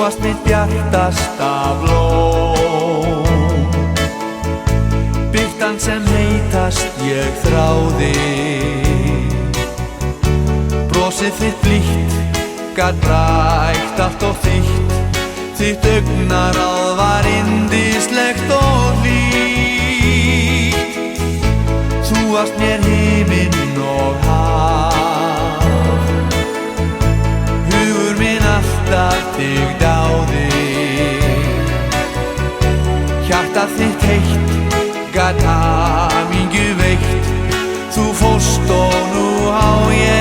varst mitt bjartasta blóm, birtan sem heitast ég þráði. Brosið þitt blítt gat brækt allt og þýtt, þitt augnaráð var yndislegt og hlýtt. Þú varst mér himinn og haf, hugur minn alltaf þig dáði. Hjartað þitt heitt gat hamingju veitt, þú fórst og nú á ég